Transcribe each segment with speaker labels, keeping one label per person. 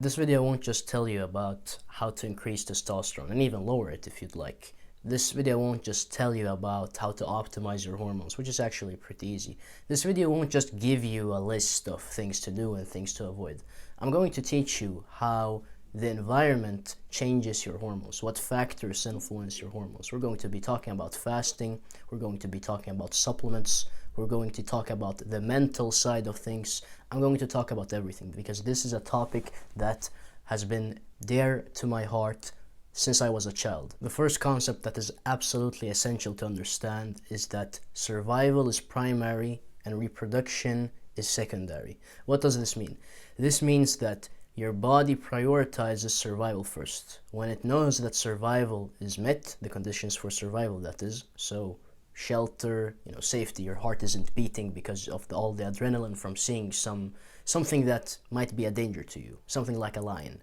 Speaker 1: This video won't just tell you about how to increase testosterone and even lower it if you'd like. This video won't just tell you about how to optimize your hormones, which is actually pretty easy. This video won't just give you a list of things to do and things to avoid. I'm going to teach you how the environment changes your hormones, what factors influence your hormones. We're going to be talking about fasting, we're going to be talking about supplements, we're going to talk about the mental side of things. I'm going to talk about everything because this is a topic that has been dear to my heart since I was a child. The first concept that is absolutely essential to understand is that survival is primary and reproduction is secondary. What does this mean? This means that your body prioritizes survival first. When it knows that survival is met, the conditions for survival that is, so shelter, safety, your heart isn't beating because of all the adrenaline from seeing something that might be a danger to you, something like a lion.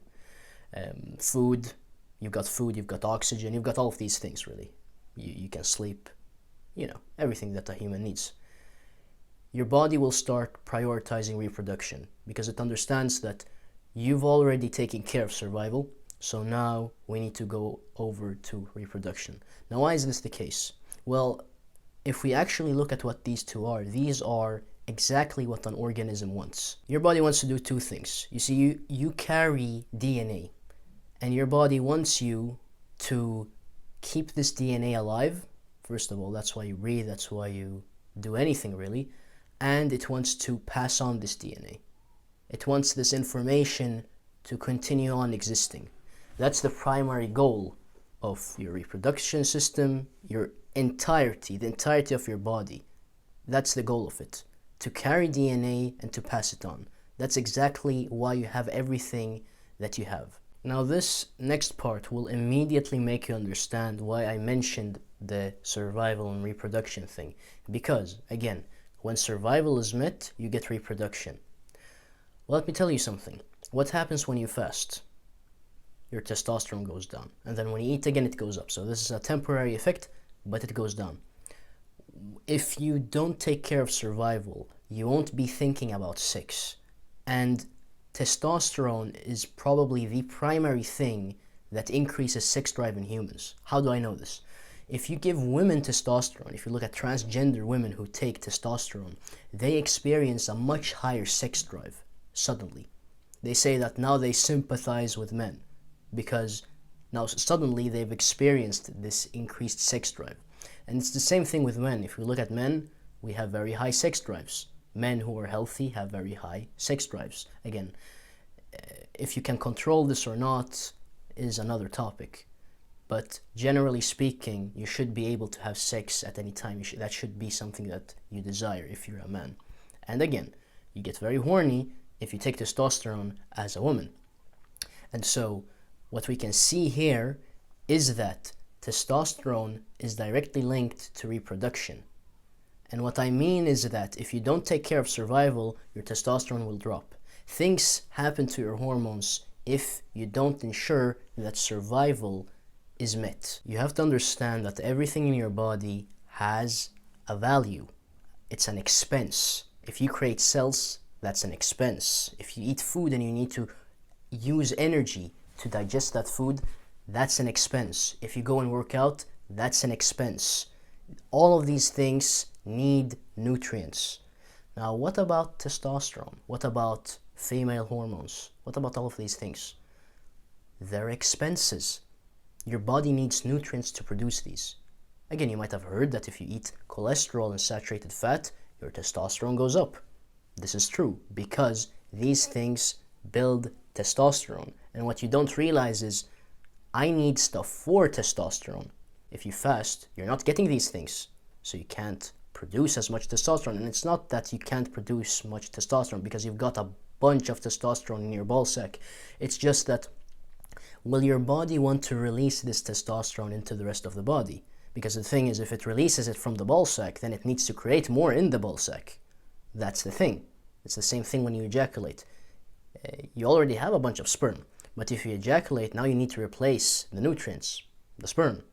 Speaker 1: Food, you've got oxygen, you've got all of these things really. You can sleep, everything that a human needs. Your body will start prioritizing reproduction because it understands that you've already taken care of survival, so now we need to go over to reproduction. Now, why is this the case? Well, if we actually look at what these these are exactly what an organism wants. Your body wants to do two things. You see, you carry DNA, and your body wants you to keep this DNA alive. First of all, that's why you breathe, that's why you do anything really, and it wants to pass on this DNA. It wants this information to continue on existing. That's the primary goal of your reproduction system, the entirety of your body. That's the goal of it, to carry DNA and to pass it on. That's exactly why you have everything that you have. Now this next part will immediately make you understand why I mentioned the survival and reproduction thing. Because, again, when survival is met, you get reproduction. Well, let me tell you something. What happens when you fast? Your testosterone goes down. And then when you eat again, it goes up. So this is a temporary effect, but it goes down. If you don't take care of survival, you won't be thinking about sex. And testosterone is probably the primary thing that increases sex drive in humans. How do I know this? If you give women testosterone, if you look at transgender women who take testosterone, they experience a much higher sex drive suddenly. They say that now they sympathize with men because now suddenly they've experienced this increased sex drive. And it's the same thing with men. If we look at men, we have very high sex drives. Men who are healthy have very high sex drives. Again, if you can control this or not is another topic. But generally speaking, you should be able to have sex at any time. That should be something that you desire if you're a man. And again, you get very horny if you take testosterone as a woman. And so what we can see here is that testosterone is directly linked to reproduction. And what I mean is that if you don't take care of survival, your testosterone will drop. Things happen to your hormones if you don't ensure that survival is met. You have to understand that everything in your body has a value. It's an expense. If you create cells, that's an expense. If you eat food and you need to use energy to digest that food, that's an expense. If you go and work out, that's an expense. All of these things need nutrients. Now, what about testosterone? What about female hormones? What about all of these things? They're expenses. Your body needs nutrients to produce these. Again, you might have heard that if you eat cholesterol and saturated fat, your testosterone goes up. This is true because these things build testosterone. And what you don't realize is I need stuff for testosterone. If you fast, you're not getting these things. So you can't produce as much testosterone. And it's not that you can't produce much testosterone because you've got a bunch of testosterone in your ball sack. It's just that will your body want to release this testosterone into the rest of the body? Because the thing is, if it releases it from the ball sack, then it needs to create more in the ball sack. That's the thing. It's the same thing when you ejaculate. You already have a bunch of sperm, but if you ejaculate, now you need to replace the nutrients, the sperm.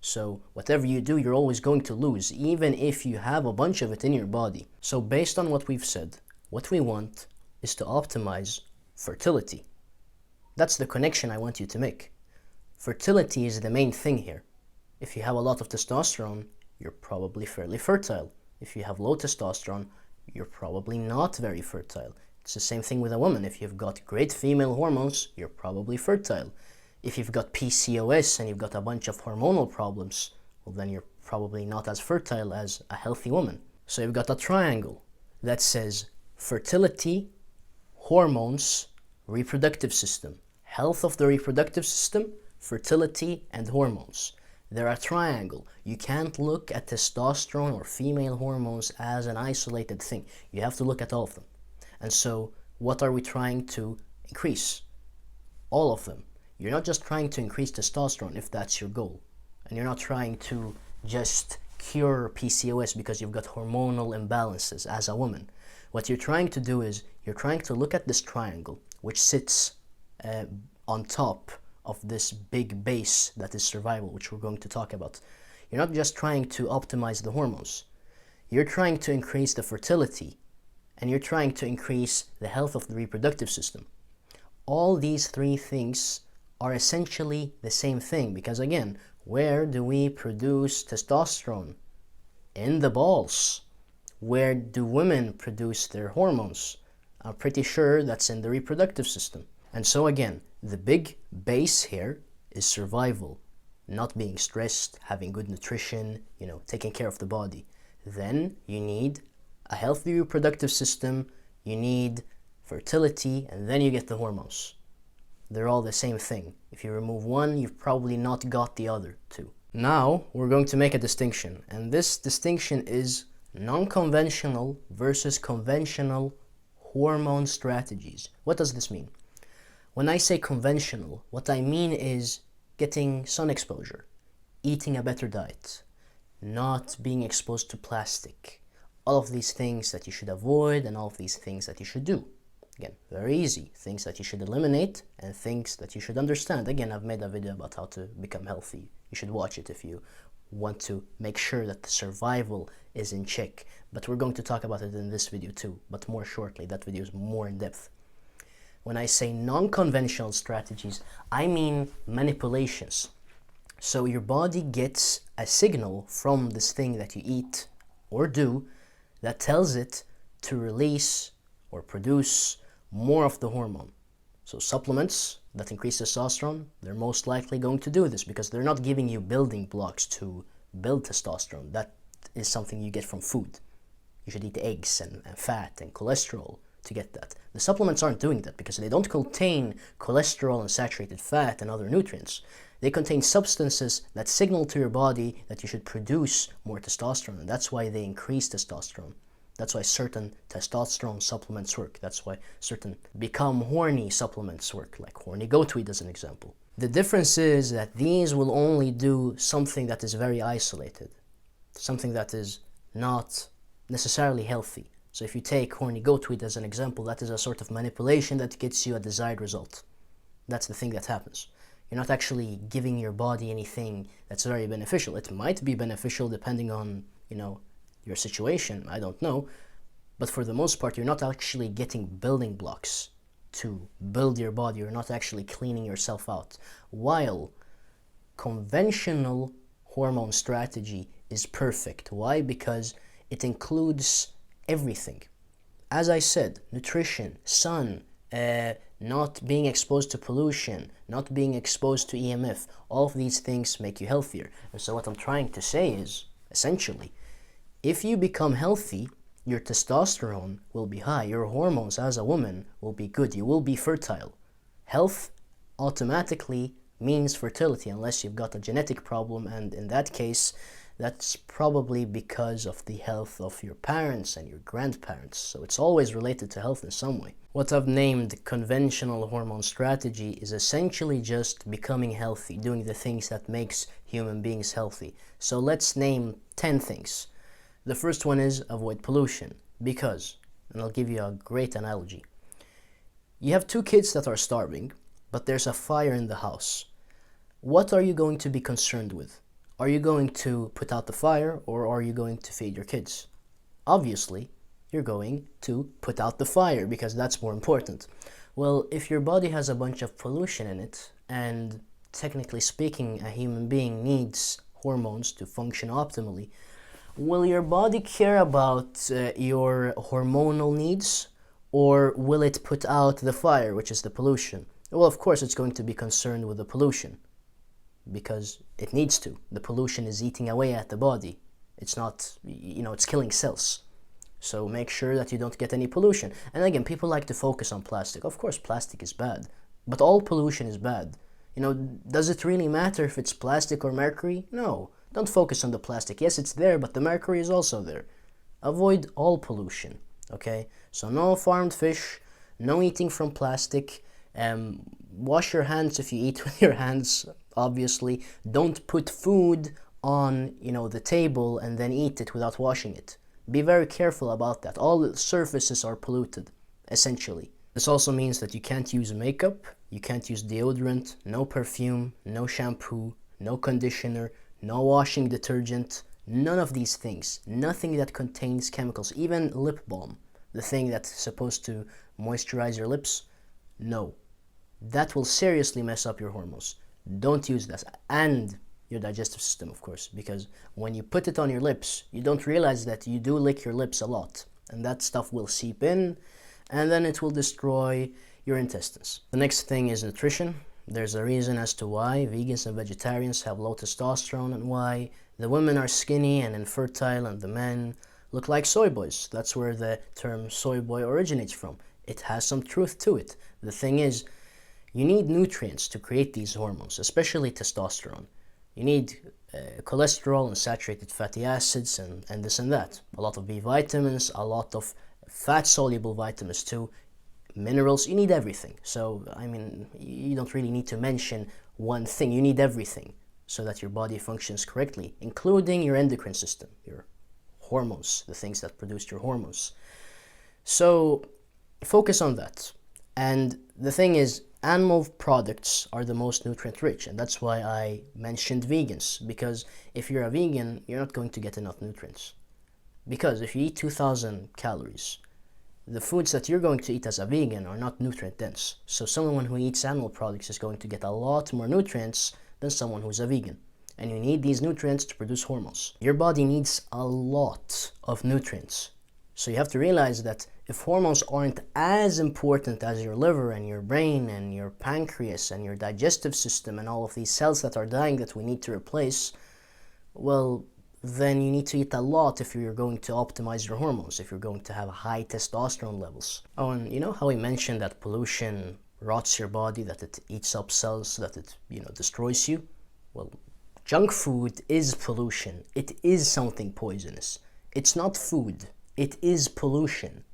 Speaker 1: So whatever you do, you're always going to lose, even if you have a bunch of it in your body. So based on what we've said, what we want is to optimize fertility. That's the connection I want you to make. Fertility is the main thing here. If you have a lot of testosterone, you're probably fairly fertile. If you have low testosterone, you're probably not very fertile. It's the same thing with a woman. If you've got great female hormones, you're probably fertile. If you've got PCOS and you've got a bunch of hormonal problems, well, then you're probably not as fertile as a healthy woman. So you've got a triangle that says fertility, hormones, reproductive system. Health of the reproductive system, fertility, and hormones. They're a triangle. You can't look at testosterone or female hormones as an isolated thing. You have to look at all of them. And so, what are we trying to increase? All of them. You're not just trying to increase testosterone if that's your goal. And you're not trying to just cure PCOS because you've got hormonal imbalances as a woman. What you're trying to do is, you're trying to look at this triangle, which sits on top of this big base that is survival, which we're going to talk about. You're not just trying to optimize the hormones. You're trying to increase the fertility, and you're trying to increase the health of the reproductive system. All these three things are essentially the same thing, because again, where do we produce testosterone? In the balls. Where do women produce their hormones? I'm pretty sure that's in the reproductive system. And so again, the big base here is survival, not being stressed, having good nutrition, taking care of the body. Then you need a healthy reproductive system, you need fertility, and then you get the hormones. They're all the same thing. If you remove one, you've probably not got the other two. Now, we're going to make a distinction, and this distinction is non-conventional versus conventional hormone strategies. What does this mean? When I say conventional, what I mean is getting sun exposure, eating a better diet, not being exposed to plastic, all of these things that you should avoid and all of these things that you should do. Again, very easy. Things that you should eliminate and things that you should understand. Again, I've made a video about how to become healthy. You should watch it if you want to make sure that the survival is in check. But we're going to talk about it in this video too, but more shortly. That video is more in depth. When I say non-conventional strategies, I mean manipulations. So your body gets a signal from this thing that you eat or do that tells it to release or produce more of the hormone. So supplements that increase testosterone, they're most likely going to do this because they're not giving you building blocks to build testosterone. That is something you get from food. You should eat eggs and fat and cholesterol to get that. The supplements aren't doing that because they don't contain cholesterol and saturated fat and other nutrients. They contain substances that signal to your body that you should produce more testosterone, and that's why they increase testosterone. That's why certain testosterone supplements work. That's why certain become horny supplements work, like horny goatweed as an example. The difference is that these will only do something that is very isolated, something that is not necessarily healthy. So if you take horny goatweed as an example, that is a sort of manipulation that gets you a desired result. That's the thing that happens. You're not actually giving your body anything that's very beneficial. It might be beneficial depending on, your situation, I don't know. But for the most part, you're not actually getting building blocks to build your body. You're not actually cleaning yourself out. While conventional hormone strategy is perfect. Why? Because it includes everything. As I said, nutrition, sun, not being exposed to pollution, not being exposed to EMF, all of these things make you healthier. And so what I'm trying to say is, essentially, if you become healthy, your testosterone will be high, your hormones as a woman will be good, you will be fertile. Health automatically means fertility unless you've got a genetic problem, and in that case, that's probably because of the health of your parents and your grandparents. So it's always related to health in some way. What I've named conventional hormone strategy is essentially just becoming healthy, doing the things that makes human beings healthy. So let's name 10 things. The first one is avoid pollution, because, and I'll give you a great analogy. You have two kids that are starving, but there's a fire in the house. What are you going to be concerned with? Are you going to put out the fire, or are you going to feed your kids? Obviously, you're going to put out the fire because that's more important. Well, if your body has a bunch of pollution in it, and technically speaking, a human being needs hormones to function optimally, will your body care about your hormonal needs, or will it put out the fire, which is the pollution? Well, of course, it's going to be concerned with the pollution because it needs to. The pollution is eating away at the body. It's not, it's killing cells. So make sure that you don't get any pollution. And again, people like to focus on plastic. Of course, plastic is bad, but all pollution is bad. Does it really matter if it's plastic or mercury? No. Don't focus on the plastic. Yes, it's there, but the mercury is also there. Avoid all pollution, okay? So no farmed fish, no eating from plastic. Wash your hands if you eat with your hands, obviously. Don't put food on, the table and then eat it without washing it. Be very careful about that. All surfaces are polluted, essentially. This also means that you can't use makeup, you can't use deodorant, no perfume, no shampoo, no conditioner, no washing detergent, none of these things. Nothing that contains chemicals, even lip balm, the thing that's supposed to moisturize your lips, no. That will seriously mess up your hormones. Don't use that. And your digestive system, of course, because when you put it on your lips, you don't realize that you do lick your lips a lot, and that stuff will seep in, and then it will destroy your intestines. The next thing is nutrition. There's a reason as to why vegans and vegetarians have low testosterone, and why the women are skinny and infertile and the men look like soy boys. That's where the term soy boy originates from. It has some truth to it. The thing is, you need nutrients to create these hormones, especially testosterone. You need cholesterol and saturated fatty acids and this and that. A lot of B vitamins, a lot of fat-soluble vitamins too, minerals. You need everything. So, you don't really need to mention one thing. You need everything so that your body functions correctly, including your endocrine system, your hormones, the things that produce your hormones. So, focus on that. And the thing is, animal products are the most nutrient rich, and that's why I mentioned vegans, because if you're a vegan, you're not going to get enough nutrients. Because if you eat 2,000 calories, the foods that you're going to eat as a vegan are not nutrient dense. So someone who eats animal products is going to get a lot more nutrients than someone who's a vegan. And you need these nutrients to produce hormones. Your body needs a lot of nutrients. So you have to realize that if hormones aren't as important as your liver and your brain and your pancreas and your digestive system and all of these cells that are dying that we need to replace, well, then you need to eat a lot if you're going to optimize your hormones, if you're going to have high testosterone levels. Oh, and you know how we mentioned that pollution rots your body, that it eats up cells, that it, destroys you? Well, junk food is pollution. It is something poisonous. It's not food. It is pollution.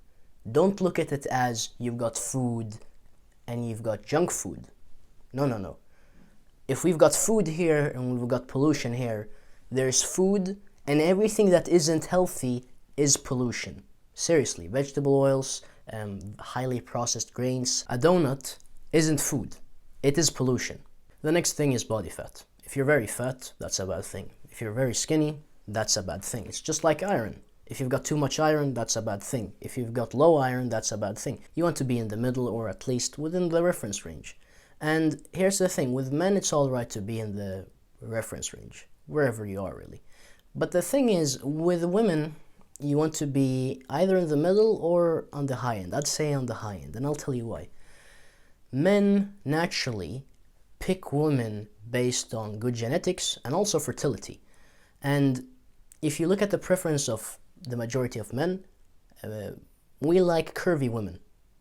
Speaker 1: Don't look at it as you've got food and you've got junk food. No. If we've got food here and we've got pollution here, there's food, and everything that isn't healthy is pollution. Seriously, vegetable oils, highly processed grains. A donut isn't food. It is pollution. The next thing is body fat. If you're very fat, that's a bad thing. If you're very skinny, that's a bad thing. It's just like iron. If you've got too much iron, that's a bad thing. If you've got low iron, that's a bad thing. You want to be in the middle, or at least within the reference range. And here's the thing, with men it's alright to be in the reference range, wherever you are really. But the thing is, with women, you want to be either in the middle or on the high end. I'd say on the high end, and I'll tell you why. Men naturally pick women based on good genetics and also fertility. And if you look at the preference of the majority of men, we like curvy women.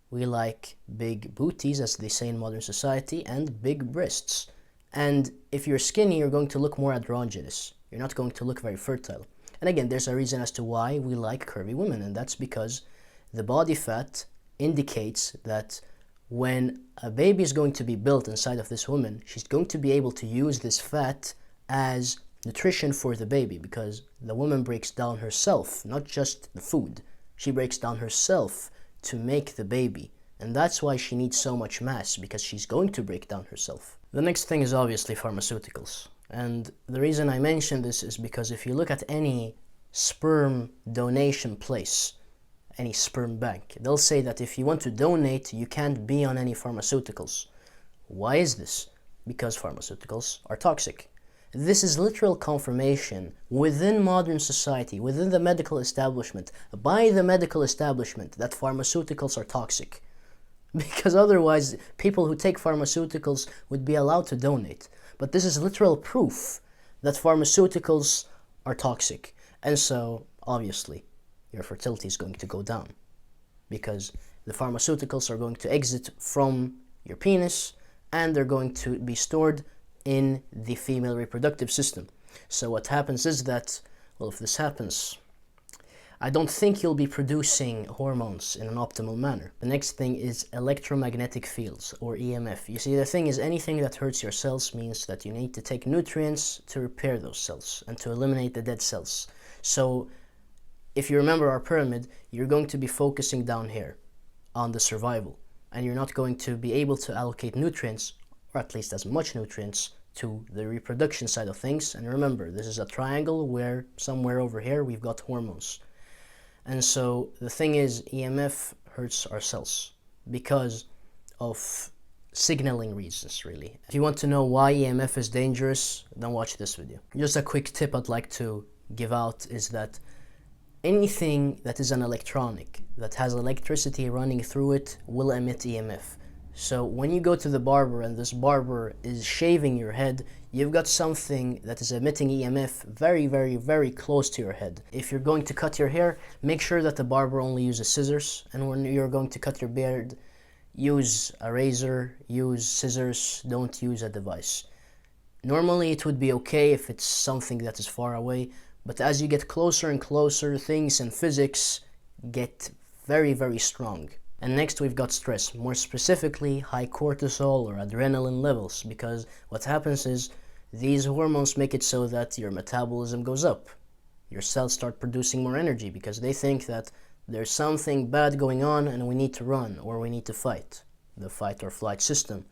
Speaker 1: We like big booties, as they say in modern society, and big breasts. And if you're skinny, you're going to look more androgynous. You're not going to look very fertile. And again, there's a reason as to why we like curvy women, and that's because the body fat indicates that when a baby is going to be built inside of this woman, she's going to be able to use this fat as nutrition for the baby, because the woman breaks down herself, not just the food. She breaks down herself to make the baby, and that's why she needs so much mass, because she's going to break down herself. The next thing is obviously pharmaceuticals, and the reason I mention this is because if you look at any sperm donation place, any sperm bank. They'll say that if you want to donate, you can't be on any pharmaceuticals. Why is this? Because pharmaceuticals are toxic. This is literal confirmation within modern society, within the medical establishment, by the medical establishment, that pharmaceuticals are toxic. Because otherwise, people who take pharmaceuticals would be allowed to donate. But this is literal proof that pharmaceuticals are toxic. And so, obviously, your fertility is going to go down. Because the pharmaceuticals are going to exit from your penis, and they're going to be stored in the female reproductive system. So what happens is that, well, if this happens, I don't think you'll be producing hormones in an optimal manner. The next thing is electromagnetic fields, or EMF. You see, the thing is, anything that hurts your cells means that you need to take nutrients to repair those cells and to eliminate the dead cells. So if you remember our pyramid, you're going to be focusing down here on the survival, and you're not going to be able to allocate nutrients, or at least as much nutrients, to the reproduction side of things. And remember, this is a triangle where somewhere over here we've got hormones. And so the thing is, EMF hurts our cells because of signaling reasons, really. If you want to know why EMF is dangerous, then watch this video. Just a quick tip I'd like to give out is that anything that is an electronic, that has electricity running through it, will emit EMF. So when you go to the barber and this barber is shaving your head, you've got something that is emitting EMF very, very, very close to your head. If you're going to cut your hair, make sure that the barber only uses scissors, and when you're going to cut your beard, use a razor, use scissors, don't use a device. Normally it would be okay if it's something that is far away, but as you get closer and closer, things in physics get very, very strong. And next we've got stress, more specifically high cortisol or adrenaline levels, because what happens is these hormones make it so that your metabolism goes up. Your cells start producing more energy because they think that there's something bad going on and we need to run or we need to fight, the fight or flight system.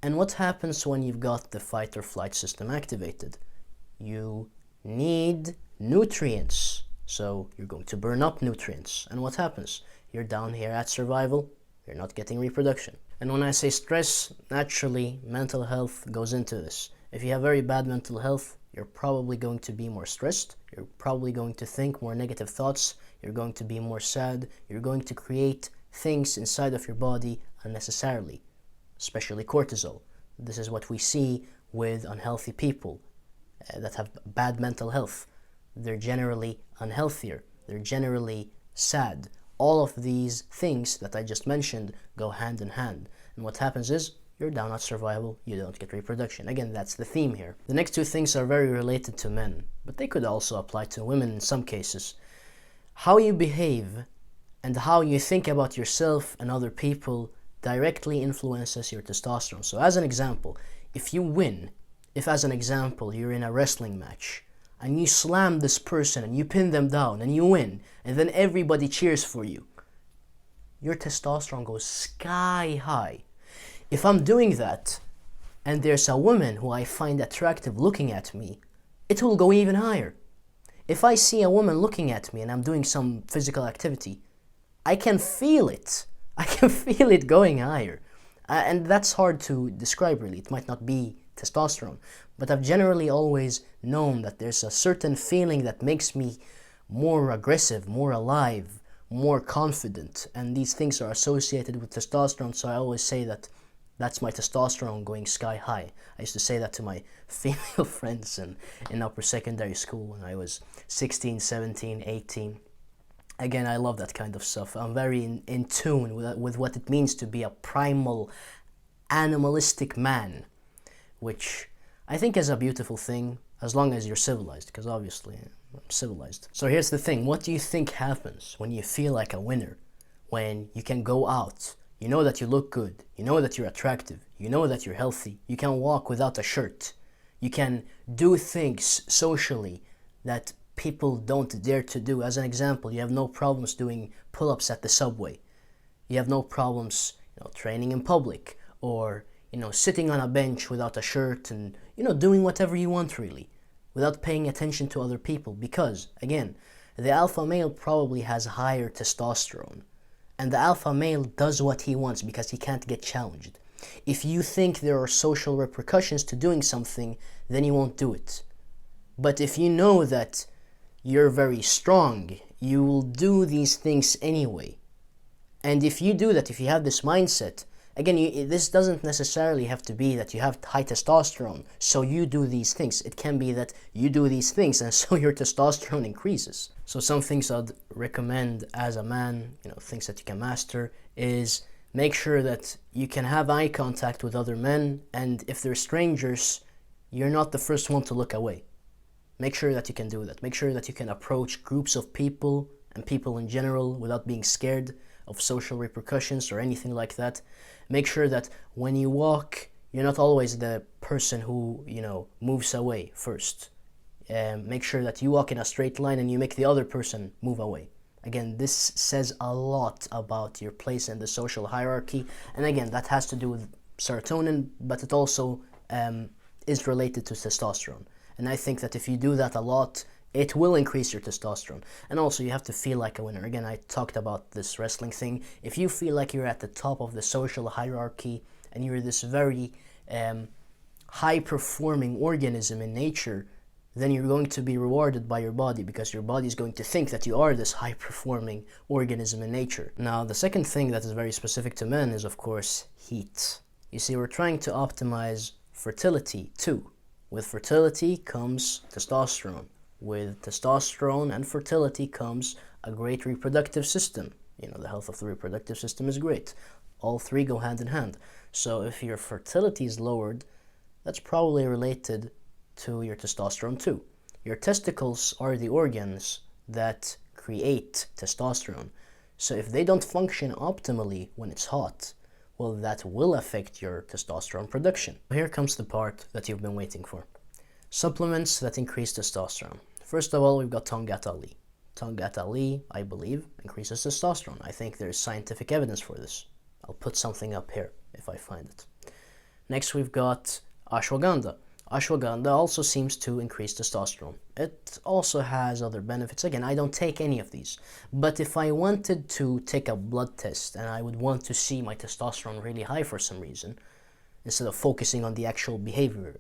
Speaker 1: And what happens when you've got the fight or flight system activated? You need nutrients. So you're going to burn up nutrients. And what happens? You're down here at survival, you're not getting reproduction. And when I say stress, naturally, mental health goes into this. If you have very bad mental health, you're probably going to be more stressed, you're probably going to think more negative thoughts, you're going to be more sad, you're going to create things inside of your body unnecessarily, especially cortisol. This is what we see with unhealthy people that have bad mental health. They're generally unhealthier, they're generally sad. All of these things that I just mentioned go hand in hand. And what happens is, you're down at survival, you don't get reproduction. Again, that's the theme here. The next two things are very related to men, but they could also apply to women in some cases. How you behave and how you think about yourself and other people directly influences your testosterone. So as an example, if you win, if as an example you're in a wrestling match, and you slam this person and you pin them down and you win, and then everybody cheers for you, your testosterone goes sky high. If I'm doing that and there's a woman who I find attractive looking at me, it will go even higher. If I see a woman looking at me and I'm doing some physical activity, I can feel it. I can feel it going higher. And that's hard to describe really. It might not be testosterone, but I've generally always known that there's a certain feeling that makes me more aggressive, more alive, more confident, and these things are associated with testosterone. So I always say that that's my testosterone going sky high. I used to say that to my female friends in upper secondary school when I was 16, 17, 18. Again, I love that kind of stuff. I'm very in tune with what it means to be a primal, animalistic man, which I think is a beautiful thing as long as you're civilized, because obviously I'm civilized. So here's the thing, what do you think happens when you feel like a winner? When you can go out, you know that you look good, you know that you're attractive, you know that you're healthy, you can walk without a shirt, you can do things socially that people don't dare to do. As an example, you have no problems doing pull-ups at the subway. You have no problems, training in public, or sitting on a bench without a shirt and doing whatever you want really, without paying attention to other people. Because again, the alpha male probably has higher testosterone. And the alpha male does what he wants because he can't get challenged. If you think there are social repercussions to doing something, then you won't do it. But if you know that you're very strong, you will do these things anyway. And if you do that, if you have this mindset, again, this doesn't necessarily have to be that you have high testosterone, so you do these things. It can be that you do these things, and so your testosterone increases. So some things I'd recommend as a man, things that you can master, is make sure that you can have eye contact with other men, and if they're strangers, you're not the first one to look away. Make sure that you can do that. Make sure that you can approach groups of people and people in general without being scared of social repercussions or anything like that. Make sure that when you walk, you're not always the person who, moves away first. Make sure that you walk in a straight line and you make the other person move away. Again, this says a lot about your place in the social hierarchy. And again, that has to do with serotonin, but it also is related to testosterone. And I think that if you do that a lot, it will increase your testosterone. And also, you have to feel like a winner. Again, I talked about this wrestling thing. If you feel like you're at the top of the social hierarchy and you're this very high-performing organism in nature, then you're going to be rewarded by your body because your body is going to think that you are this high-performing organism in nature. Now, the second thing that is very specific to men is, of course, heat. You see, we're trying to optimize fertility too. With fertility comes testosterone. With testosterone and fertility comes a great reproductive system. The health of the reproductive system is great. All three go hand in hand. So if your fertility is lowered, that's probably related to your testosterone too. Your testicles are the organs that create testosterone. So if they don't function optimally when it's hot, well, that will affect your testosterone production. Here comes the part that you've been waiting for. Supplements that increase testosterone. First of all, we've got Tongat Ali. Tongat Ali, I believe, increases testosterone. I think there's scientific evidence for this. I'll put something up here if I find it. Next, we've got ashwagandha. Ashwagandha also seems to increase testosterone. It also has other benefits. Again, I don't take any of these. But if I wanted to take a blood test and I would want to see my testosterone really high for some reason, instead of focusing on the actual behavior,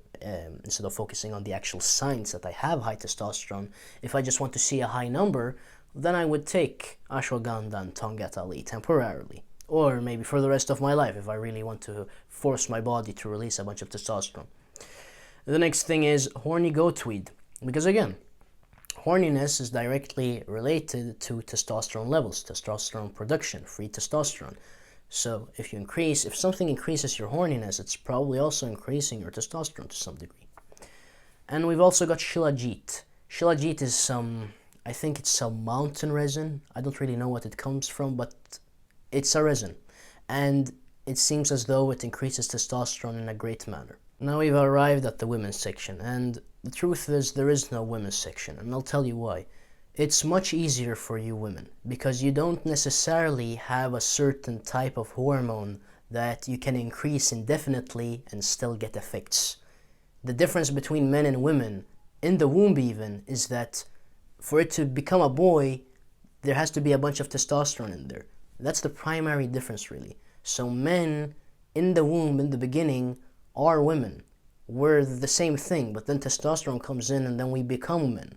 Speaker 1: instead of focusing on the actual signs that I have high testosterone, if I just want to see a high number, then I would take ashwagandha and Tongat Ali temporarily. Or maybe for the rest of my life if I really want to force my body to release a bunch of testosterone. The next thing is horny goatweed. Because again, horniness is directly related to testosterone levels, testosterone production, free testosterone. So if something increases your horniness, it's probably also increasing your testosterone to some degree. And we've also got shilajit. Shilajit is I think it's some mountain resin. I don't really know what it comes from, but it's a resin. And it seems as though it increases testosterone in a great manner. Now we've arrived at the women's section, and the truth is there is no women's section, and I'll tell you why. It's much easier for you women because you don't necessarily have a certain type of hormone that you can increase indefinitely and still get effects. The difference between men and women, in the womb even, is that for it to become a boy, there has to be a bunch of testosterone in there. That's the primary difference, really. So men in the womb, in the beginning, are women. We're the same thing, but then testosterone comes in and then we become men.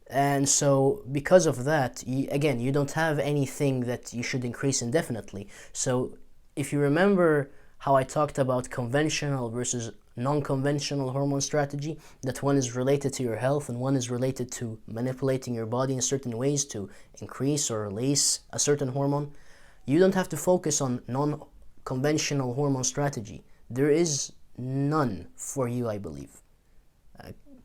Speaker 1: And so because of that, you don't have anything that you should increase indefinitely. So if you remember how I talked about conventional versus non-conventional hormone strategy, that one is related to your health and one is related to manipulating your body in certain ways to increase or release a certain hormone, you don't have to focus on non-conventional hormone strategy. There is none for you, I believe.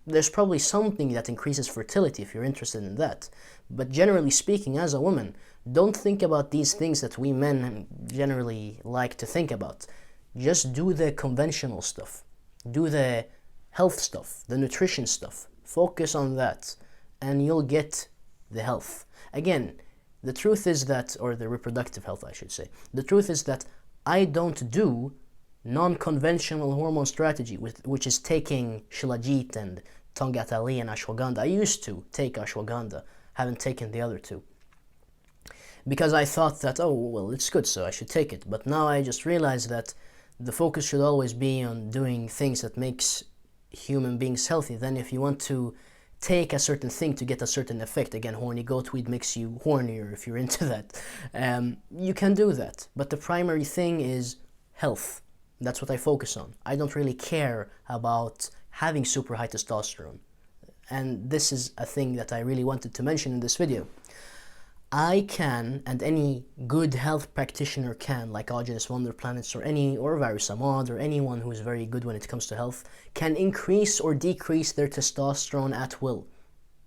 Speaker 1: There's probably something that increases fertility if you're interested in that. But generally speaking, as a woman, don't think about these things that we men generally like to think about. Just do the conventional stuff. Do the health stuff, the nutrition stuff. Focus on that, and you'll get the health. Again, the truth is that, or the reproductive health, I should say. The truth is that I don't do non-conventional hormone strategy, which is taking shilajit and Tongat Ali and ashwagandha. I used to take ashwagandha. haven't taken the other two. Because I thought that, oh, well, it's good, so I should take it. But now I just realized that the focus should always be on doing things that makes human beings healthy. Then if you want to take a certain thing to get a certain effect, again, horny goat weed makes you hornier if you're into that, you can do that. But the primary thing is health. That's what I focus on. I don't really care about having super high testosterone. And this is a thing that I really wanted to mention in this video. I can, and any good health practitioner can, like Agenus Wonder Planets or Varus Ahmad or anyone who is very good when it comes to health, can increase or decrease their testosterone at will.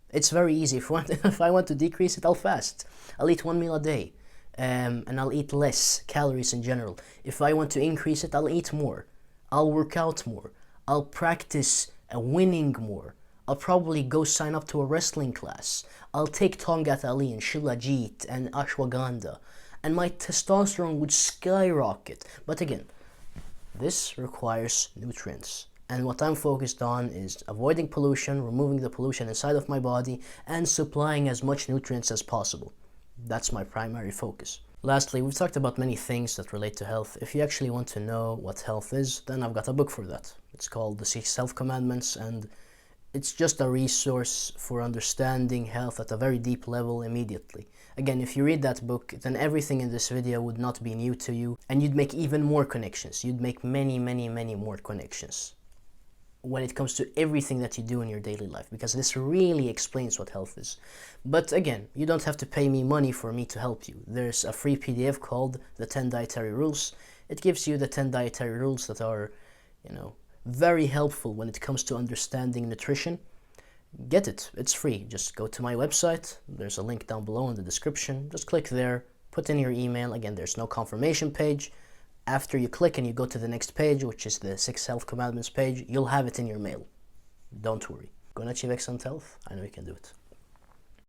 Speaker 1: It's very easy. If I want to decrease it, I'll fast. I'll eat 1 meal a day, and I'll eat less calories in general. If I want to increase it, I'll eat more. I'll work out more. I'll practice winning more. I'll probably go sign up to a wrestling class. I'll take Tongat Ali and Shilajit and Ashwagandha, and my testosterone would skyrocket. But again, this requires nutrients. And what I'm focused on is avoiding pollution, removing the pollution inside of my body, and supplying as much nutrients as possible. That's my primary focus. Lastly, we've talked about many things that relate to health. If you actually want to know what health is, then I've got a book for that. It's called The 6 Health Commandments, and it's just a resource for understanding health at a very deep level immediately. Again, if you read that book, then everything in this video would not be new to you, and you'd make even more connections. You'd make many more connections when it comes to everything that you do in your daily life, because this really explains what health is. But again, you don't have to pay me money for me to help you. There's a free PDF called The 10 Dietary Rules. It gives you the 10 dietary rules that are, very helpful when it comes to understanding nutrition. Get it. It's free. Just go to my website. There's a link down below in the description. Just click there, put in your email. Again, there's no confirmation page. After you click and you go to the next page, which is the 6 Health Commandments page, you'll have it in your mail. Don't worry. Gonna achieve excellent health? I know you can do it.